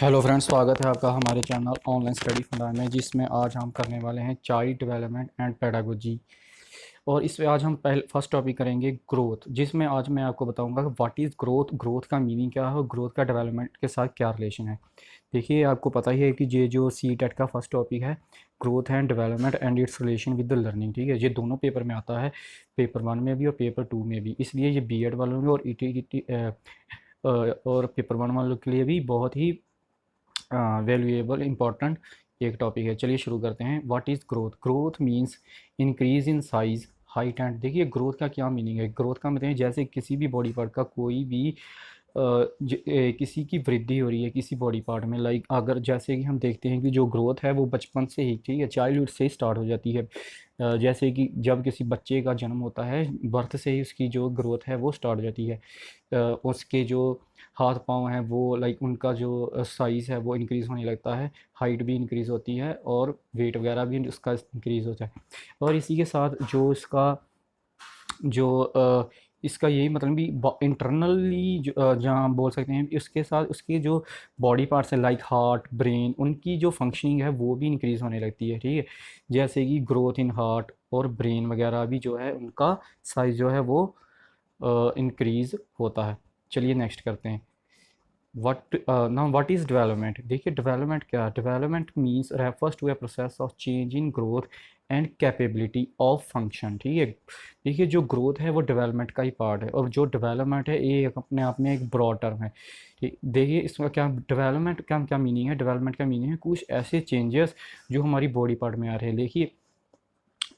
Hello friends, स्वागत है आपका हमारे चैनल ऑनलाइन स्टडी फंडा में, जिसमें आज हम करने वाले हैं चाइल्ड डेवलपमेंट एंड पेडागोजी। और इसमें आज हम फर्स्ट टॉपिक करेंगे ग्रोथ, जिसमें आज मैं आपको बताऊंगा व्हाट इज़ ग्रोथ, ग्रोथ का मीनिंग क्या है और ग्रोथ का डेवलपमेंट के साथ क्या रिलेशन है। देखिए, आपको पता ही है कि ये जो सी टेट का फर्स्ट टॉपिक है, growth and development and it's relation with the learning. ठीक है, ये दोनों पेपर में आता है, पेपर 1 में भी और पेपर 2 में भी। इसलिए ये बीएड वालों में और और पेपर 1 वालों के लिए भी बहुत ही वैल्यूएबल इंपॉर्टेंट एक टॉपिक है। चलिए शुरू करते हैं। What is growth? Growth means increase in size, height and. देखिए, ग्रोथ का क्या मीनिंग है। ग्रोथ का मतलब है जैसे किसी भी बॉडी पार्ट का कोई भी किसी की वृद्धि हो रही है किसी बॉडी पार्ट में। लाइक अगर जैसे कि हम देखते हैं कि जो ग्रोथ है वो बचपन से ही, ठीक है, चाइल्डहुड से ही स्टार्ट हो जाती है। जैसे कि जब किसी बच्चे का जन्म होता है, बर्थ से ही उसकी जो ग्रोथ है वो स्टार्ट हो जाती है। उसके जो हाथ पाँव हैं वो, लाइक उनका जो साइज़ है वो इंक्रीज़ होने लगता है, हाइट भी इंक्रीज़ होती है और वेट वगैरह भी उसका इंक्रीज़ होता है। और इसी के साथ जो इसका जो इसका यही मतलब भी इंटरनली जहाँ बोल सकते हैं कि उसके साथ उसके जो बॉडी पार्ट्स हैं, लाइक हार्ट, ब्रेन, उनकी जो फंक्शनिंग है वो भी इंक्रीज़ होने लगती है। ठीक है, जैसे कि ग्रोथ इन हार्ट और ब्रेन वगैरह भी जो है उनका साइज़ जो है वो इंक्रीज़ होता है। चलिए नेक्स्ट करते हैं। What is development? देखिए, डेवलपमेंट क्या है। Development means refers to a process of change in growth and capability of function. ठीक है, देखिए जो ग्रोथ है वो डेवलपमेंट का ही पार्ट है, और जो डेवलपमेंट है ये अपने आप में एक ब्रॉड टर्म है। ठीक, देखिए इसका क्या डेवलपमेंट का क्या मीनिंग है। डेवलपमेंट का मीनिंग है कुछ ऐसे चेंजेस जो हमारी बॉडी पार्ट में आ रहे हैं। देखिए,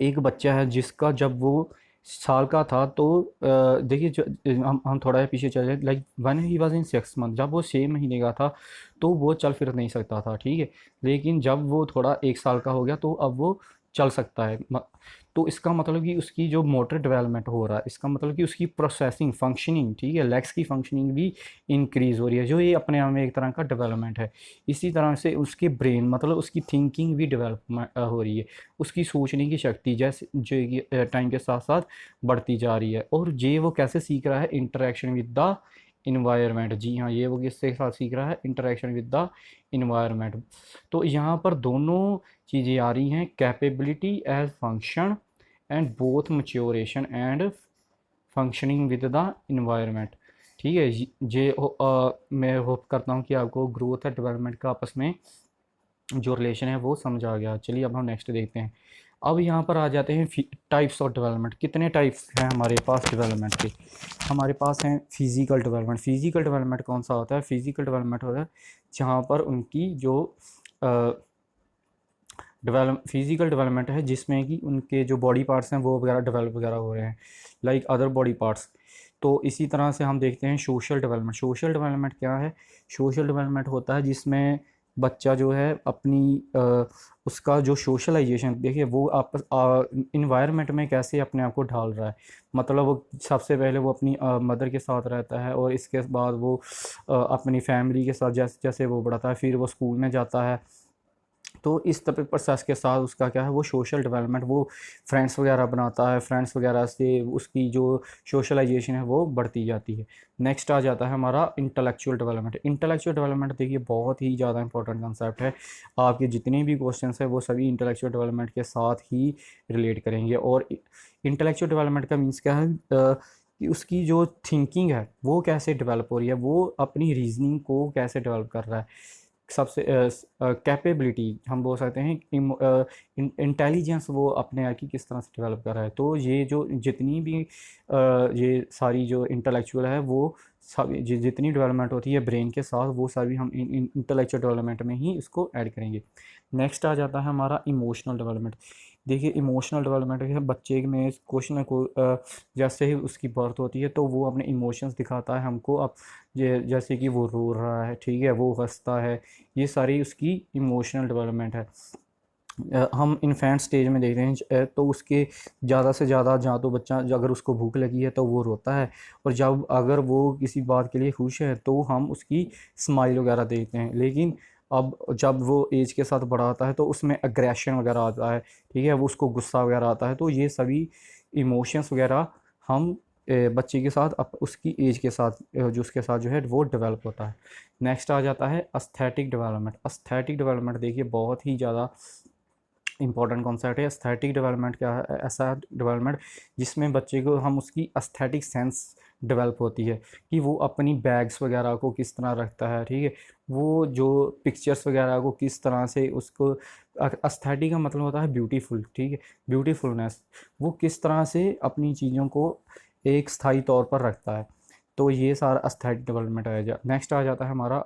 एक बच्चा है जिसका जब वो साल का था तो देखिए हम थोड़ा पीछे चले, like one he was in 6 month, जब वो 6 महीने का था तो वो चल फिर नहीं सकता था। ठीक है, लेकिन जब वो थोड़ा 1 साल का हो गया तो अब वो चल सकता है। तो इसका मतलब कि उसकी जो मोटर डेवलपमेंट हो रहा है, इसका मतलब कि उसकी प्रोसेसिंग फंक्शनिंग, ठीक है, लेग्स की फंक्शनिंग भी इंक्रीज़ हो रही है, जो ये अपने आप में एक तरह का डेवलपमेंट है। इसी तरह से उसके ब्रेन मतलब उसकी थिंकिंग भी डेवलप हो रही है। उसकी सोचने की शक्ति जैसे जो टाइम के साथ साथ बढ़ती जा रही है। और ये वो कैसे सीख रहा है? Interaction with the environment. जी हाँ, ये वो किसके साथ सीख रहा है? Interaction with the environment. तो यहाँ पर दोनों चीज़ें आ रही हैं, capability as function and both maturation and functioning with the environment. ठीक है, मैं होप करता हूँ कि आपको ग्रोथ और डेवलपमेंट का आपस में जो रिलेशन है वो समझ आ गया। चलिए अब हम नेक्स्ट देखते हैं। अब यहाँ पर आ जाते हैं टाइप्स ऑफ डेवलपमेंट। कितने टाइप्स हैं हमारे पास डेवलपमेंट के? हमारे पास हैं फिजिकल डेवलपमेंट। फिजिकल डेवलपमेंट कौन सा होता है? फिजिकल डेवलपमेंट होता है जहाँ पर उनकी जो फिजिकल डेवलपमेंट है जिसमें कि उनके जो बॉडी पार्ट्स हैं वो वगैरह डेवलप वगैरह हो रहे हैं, लाइक अदर बॉडी पार्ट्स। तो इसी तरह से हम देखते हैं सोशल डेवलपमेंट। सोशल डेवलपमेंट क्या है? सोशल डेवलपमेंट होता है जिसमें बच्चा जो है अपनी उसका जो सोशलाइजेशन, देखिए वो आपस इन्वायरमेंट में कैसे अपने आप को ढाल रहा है। मतलब वो सबसे पहले वो अपनी मदर के साथ रहता है, और इसके बाद वो अपनी फैमिली के साथ जैसे जैसे वो बढ़ता है, फिर वो स्कूल में जाता है। तो इस तरह प्रोसेस के साथ उसका क्या है, वो सोशल डेवलपमेंट, वो फ्रेंड्स वगैरह बनाता है, फ्रेंड्स वगैरह से उसकी जो सोशलाइजेशन है वो बढ़ती जाती है। नेक्स्ट आ जाता है हमारा इंटेलेक्चुअल डेवलपमेंट। इंटेलेक्चुअल डेवलपमेंट देखिए बहुत ही ज़्यादा इंपॉर्टेंट कंसेप्ट है। आपके जितने भी क्वेश्चंस हैं वो सभी इंटेलेक्चुअल डेवलपमेंट के साथ ही रिलेट करेंगे। और इंटेलेक्चुअल डेवलपमेंट का मीन्स क्या है, कि उसकी जो थिंकिंग है वो कैसे डेवलप हो रही है, वो अपनी रीजनिंग को कैसे डेवलप कर रहा है। सबसे कैपेबिलिटी हम बोल सकते हैं, इंटेलिजेंस वो अपने आप की किस तरह से डेवलप कर रहा है। तो ये जो जितनी भी ये सारी जो इंटेलेक्चुअल है वो सब जितनी डेवलपमेंट होती है ब्रेन के साथ, वो सभी हम इंटेलेक्चुअल डेवलपमेंट में ही इसको ऐड करेंगे। नेक्स्ट आ जाता है हमारा इमोशनल डेवलपमेंट। देखिए, इमोशनल डेवलपमेंट है बच्चे में क्वेश्चन न को जैसे ही उसकी बर्थ होती है तो वो अपने इमोशंस दिखाता है हमको। अब जैसे कि वो रो रहा है, ठीक है, वो हंसता है, ये सारी उसकी इमोशनल डेवलपमेंट है। हम इन्फेंट स्टेज में देखते हैं तो उसके ज़्यादा से ज़्यादा जहाँ तो बच्चा अगर उसको भूख लगी है तो वो रोता है, और जब अगर वो किसी बात के लिए खुश है तो हम उसकी स्माइल वगैरह देखते हैं। लेकिन अब जब वो एज के साथ बड़ा आता है तो उसमें अग्रेशन वगैरह आता है, ठीक है, वो उसको गुस्सा वगैरह आता है। तो ये सभी इमोशंस वगैरह हम बच्चे के साथ उसकी एज के साथ जो उसके साथ जो है वो डेवलप होता है। नेक्स्ट आ जाता है एस्थेटिक डेवलपमेंट। एस्थेटिक डेवलपमेंट देखिए बहुत ही ज़्यादा इंपॉर्टेंट कॉन्सेप्ट है। एस्थेटिक डेवलपमेंट क्या है? ऐसा डेवलपमेंट जिसमें बच्चे को हम उसकी एस्थेटिक सेंस डेवलप होती है कि वो अपनी बैग्स वगैरह को किस तरह रखता है, ठीक है, वो जो पिक्चर्स वगैरह को किस तरह से उसको, एस्थेटिक का मतलब होता है ब्यूटीफुल, ठीक है, ब्यूटीफुलनेस, वो किस तरह से अपनी चीज़ों को एक स्थायी तौर पर रखता है। तो ये सारा एस्थेटिक डेवलपमेंट आ नेक्स्ट आ जाता है हमारा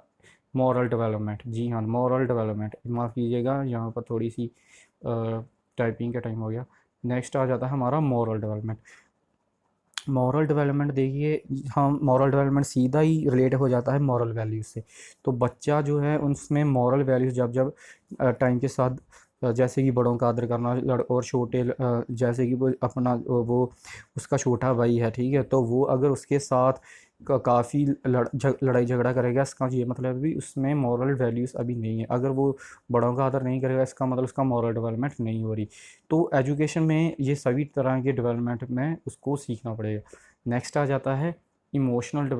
मॉरल डेवलपमेंट। जी हाँ, मॉरल डेवलपमेंट, माफ़ कीजिएगा यहाँ पर थोड़ी सी टाइपिंग का टाइम हो गया। नेक्स्ट आ जाता है हमारा मॉरल डेवलपमेंट। मॉरल डेवलपमेंट देखिए, हम मॉरल डेवलपमेंट सीधा ही रिलेट हो जाता है मॉरल वैल्यूज़ से। तो बच्चा जो है उसमें मॉरल वैल्यूज़ जब जब टाइम के साथ जैसे कि बड़ों का आदर करना, और छोटे जैसे कि वो अपना वो उसका छोटा भाई है, ठीक है, तो वो अगर उसके साथ काफ़ी लड़ाई झगड़ा करेगा, इसका ये मतलब भी उसमें मॉरल वैल्यूज़ अभी नहीं है। अगर वो बड़ों का आदर नहीं करेगा, इसका मतलब उसका मॉरल डेवलपमेंट नहीं हो रही। तो एजुकेशन में ये सभी तरह के डेवलपमेंट में उसको सीखना पड़ेगा। नेक्स्ट आ जाता है इमोशनल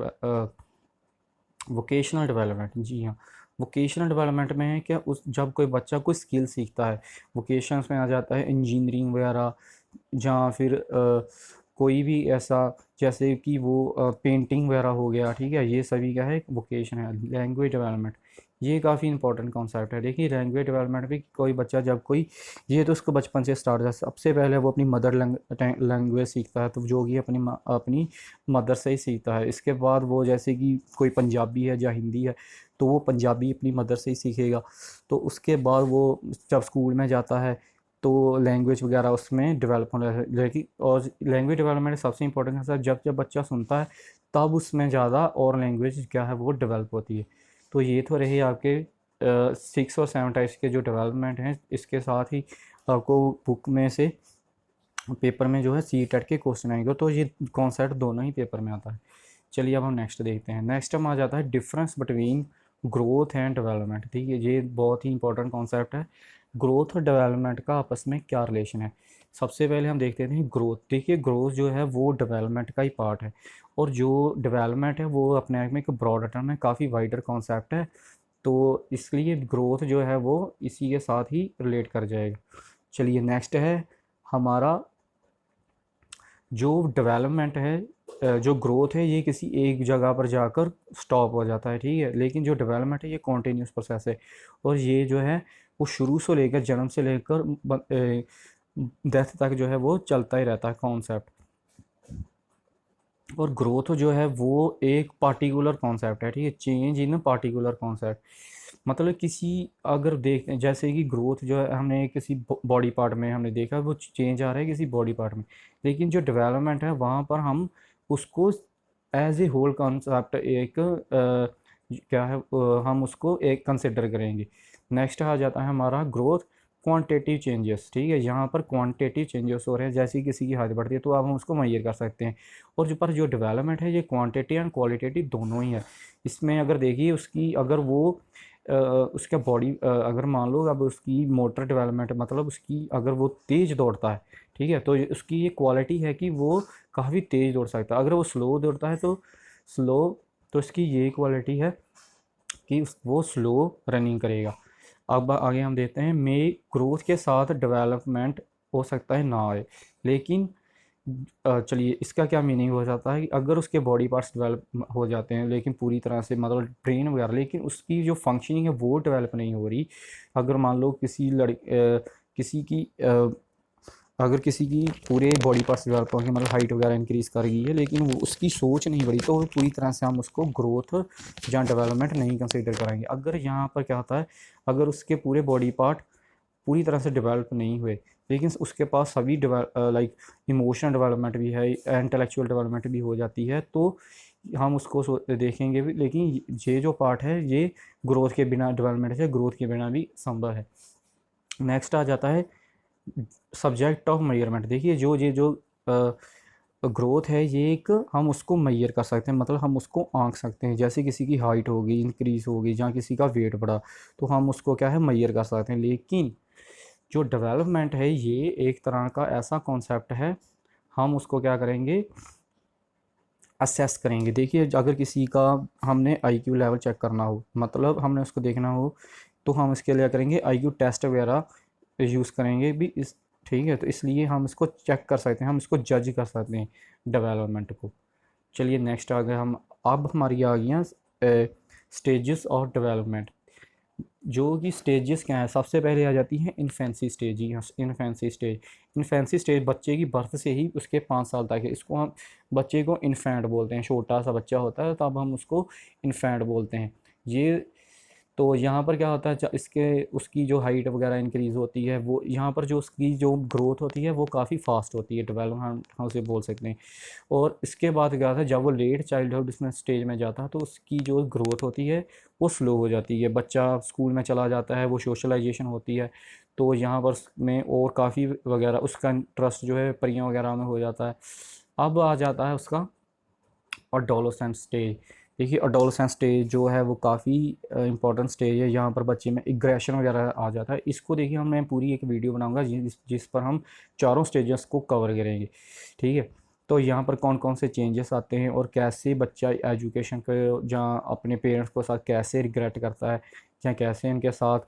वोकेशनल डेवलपमेंट। जी हाँ, वोकेशनल डेवलपमेंट में है क्या, उस जब कोई बच्चा कोई स्किल सीखता है, वोकेशंस में आ जाता है इंजीनियरिंग वगैरह, या फिर कोई भी ऐसा, जैसे कि वो पेंटिंग वगैरह हो गया, ठीक है, ये सभी क्या है, वोकेशन है। लैंग्वेज डेवलपमेंट, ये काफ़ी इंपॉर्टेंट कॉन्सेप्ट है। देखिए लैंग्वेज डेवलपमेंट भी कोई बच्चा जब कोई, ये तो उसको बचपन से स्टार्ट है, सबसे पहले वो अपनी मदर लैंग्वेज सीखता है, तो जो कि अपनी मदर से ही सीखता है। इसके बाद वो जैसे कि कोई पंजाबी है या हिंदी है, तो वो पंजाबी अपनी मदर से ही सीखेगा। तो उसके बाद वो जब स्कूल में जाता है तो लैंग्वेज वगैरह उसमें डेवलप होने लगती है। लेकिन और लैंग्वेज डेवलपमेंट सबसे इंपॉर्टेंट है, जब जब बच्चा सुनता है तब उसमें ज़्यादा और लैंग्वेज क्या है वो डेवलप होती है। तो ये तो रहे आपके 6 और 7 टाइप्स के जो डेवलपमेंट हैं। इसके साथ ही आपको बुक में से पेपर में जो है CTET के क्वेश्चन आएंगे, तो ये कॉन्सेप्ट दोनों ही पेपर में आता है। चलिए अब हम नेक्स्ट देखते हैं। नेक्स्ट हम आ जाता है difference between growth and development. ठीक है, ये बहुत ही इंपॉर्टेंट कॉन्सेप्ट है। ग्रोथ और डेवलपमेंट का आपस में क्या रिलेशन है? सबसे पहले हम देखते हैं ग्रोथ। देखिए ग्रोथ जो है वो डेवलपमेंट का ही पार्ट है, और जो डेवलपमेंट है वो अपने आप में एक ब्रॉडर टर्म है, काफ़ी वाइडर कॉन्सेप्ट है। तो इसलिए ग्रोथ जो है वो इसी के साथ ही रिलेट कर जाएगा। चलिए नेक्स्ट है हमारा जो डेवलपमेंट है, जो ग्रोथ है ये किसी एक जगह पर जाकर स्टॉप हो जाता है, ठीक है, लेकिन जो डेवलपमेंट है ये कॉन्टीन्यूस प्रोसेस है, और ये जो है वो शुरू से लेकर जन्म से लेकर डेथ तक जो है वो चलता ही रहता है कॉन्सेप्ट। और ग्रोथ जो है वो एक पार्टिकुलर कॉन्सेप्ट है, ठीक है, चेंज इन पार्टिकुलर कॉन्सेप्ट। मतलब किसी, अगर देख जैसे कि ग्रोथ जो है हमने किसी बॉडी पार्ट में हमने देखा वो चेंज आ रहा है किसी बॉडी पार्ट में, लेकिन जो डेवलपमेंट है वहाँ पर हम उसको एज ए होल कॉन्सेप्ट एक क्या है, हम उसको एक कंसिडर करेंगे। नेक्स्ट आ जाता है हमारा ग्रोथ क्वांटिटेटिव चेंजेस। ठीक है, यहाँ पर क्वांटिटेटिव चेंजेस हो रहे हैं, जैसे किसी की हाइट बढ़ती है तो अब हम उसको मेजर कर सकते हैं। और जो डेवलपमेंट है ये क्वांटिटी एंड क्वालिटेटिव दोनों ही है। इसमें अगर देखिए उसकी, अगर वो उसका बॉडी, अगर मान लो अब उसकी मोटर डेवलपमेंट, मतलब उसकी अगर वो तेज़ दौड़ता है, ठीक है, तो उसकी ये क्वालिटी है कि वो काफ़ी तेज़ दौड़ सकता है। अगर वो स्लो दौड़ता है तो स्लो, तो इसकी ये क्वालिटी है कि वो स्लो रनिंग करेगा। अब आगे हम देखते हैं, मे ग्रोथ के साथ डेवलपमेंट हो सकता है ना आए, लेकिन चलिए इसका क्या मीनिंग हो जाता है कि अगर उसके बॉडी पार्ट्स डेवलप हो जाते हैं लेकिन पूरी तरह से, मतलब ब्रेन वगैरह, लेकिन उसकी जो फंक्शनिंग है वो डेवलप नहीं हो रही। अगर मान लो किसी की अगर किसी की पूरे बॉडी पार्ट्स डेवलप होंगे, मतलब हाइट वगैरह इंक्रीज़ कर गई है, लेकिन वो उसकी सोच नहीं बढ़ी, तो पूरी तरह से हम उसको ग्रोथ या डेवलपमेंट नहीं कंसिडर कराएंगे। अगर यहाँ पर क्या होता है, अगर उसके पूरे बॉडी पार्ट पूरी तरह से डेवलप नहीं हुए, लेकिन उसके पास सभी लाइक इमोशनल डेवलपमेंट भी है, इंटेलेक्चुअल डेवलपमेंट भी हो जाती है, तो हम उसको देखेंगे भी। लेकिन ये जो पार्ट है ये ग्रोथ के बिना, डेवलपमेंट से ग्रोथ के बिना भी संभव है। नेक्स्ट आ जाता है सब्जेक्ट ऑफ मेजरमेंट। देखिए जो ग्रोथ है ये एक, हम उसको मैयर कर सकते हैं, मतलब हम उसको आंक सकते हैं। जैसे किसी की हाइट होगी, इंक्रीज़ होगी, या किसी का वेट बढ़ा, तो हम उसको क्या है मैयर कर सकते हैं। लेकिन जो डेवलपमेंट है ये एक तरह का ऐसा कॉन्सेप्ट है, हम उसको क्या करेंगे, असेस करेंगे। देखिए अगर किसी का हमने आईक्यू लेवल चेक करना हो, मतलब हमने उसको देखना हो, तो हम इसके लिए करेंगे आईक्यू टेस्ट वगैरह यूज़ करेंगे भी इस, ठीक है। तो इसलिए हम इसको चेक कर सकते हैं, हम इसको जज कर सकते हैं डेवलपमेंट को। चलिए नेक्स्ट आ गए हम, अब हमारी आ गई हैं स्टेजेस ऑफ डेवलपमेंट। जो कि स्टेजेस क्या है, सबसे पहले आ जाती है इन्फेंसी स्टेज। जी हाँ, इन्फेंसी स्टेज। इन्फेंसी स्टेज बच्चे की बर्थ से ही उसके 5 साल तक है, इसको हम बच्चे को इन्फेंट बोलते हैं। छोटा सा बच्चा होता है तब हम उसको इन्फेंट बोलते हैं। ये तो यहाँ पर क्या होता है, इसके उसकी जो हाइट वगैरह इंक्रीज़ होती है, वो यहाँ पर जो उसकी जो ग्रोथ होती है वो काफ़ी फास्ट होती है, डेवलपमेंट हम उसे बोल सकते हैं। और इसके बाद क्या होता है, जब वो लेट चाइल्डहुड इसमें स्टेज में जाता है तो उसकी जो ग्रोथ होती है वो स्लो हो जाती है। बच्चा स्कूल में चला जाता है, वो सोशलाइजेशन होती है, तो यहाँ पर में और काफ़ी वगैरह उसका इंटरेस्ट जो है परियों वगैरह में हो जाता है। अब आ जाता है उसका अडोलसेंट स्टेज। देखिए अडोलसेंट स्टेज जो है वो काफ़ी इंपॉर्टेंट स्टेज है, यहाँ पर बच्चे में एग्रेशन वगैरह आ जाता है। इसको देखिए मैं पूरी एक वीडियो बनाऊंगा जिस पर हम चारों स्टेजेस को कवर करेंगे, ठीक है। तो यहाँ पर कौन कौन से चेंजेस आते हैं और कैसे बच्चा एजुकेशन को जहाँ अपने पेरेंट्स के साथ कैसे रिग्रेट करता है, या कैसे इनके साथ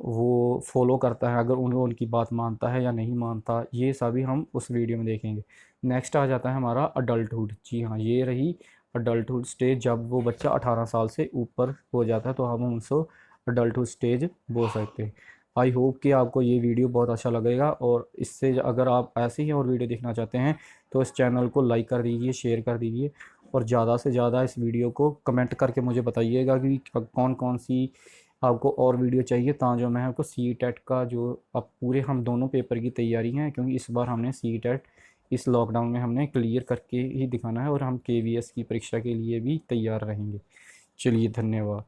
वो फॉलो करता है, अगर उनकी बात मानता है या नहीं मानता, ये सभी हम उस वीडियो में देखेंगे। नेक्स्ट आ जाता है हमारा अडल्टहुड। जी हाँ, ये रही अडल्टहुड स्टेज। जब वो बच्चा 18 साल से ऊपर हो जाता है तो हम उनसे अडल्टहुड स्टेज बोल सकते हैं। आई होप कि आपको ये वीडियो बहुत अच्छा लगेगा, और इससे अगर आप ऐसे ही और वीडियो देखना चाहते हैं तो इस चैनल को लाइक कर दीजिए, शेयर कर दीजिए, और ज़्यादा से ज़्यादा इस वीडियो को कमेंट करके मुझे बताइएगा कि कौन कौन सी आपको और वीडियो चाहिए, ताकि मैं आपको सी टेट का जो अब पूरे हम दोनों पेपर की तैयारी हैं, क्योंकि इस बार हमने सी टेट इस लॉकडाउन में हमने क्लियर करके ही दिखाना है, और हम केवीएस की परीक्षा के लिए भी तैयार रहेंगे। चलिए धन्यवाद।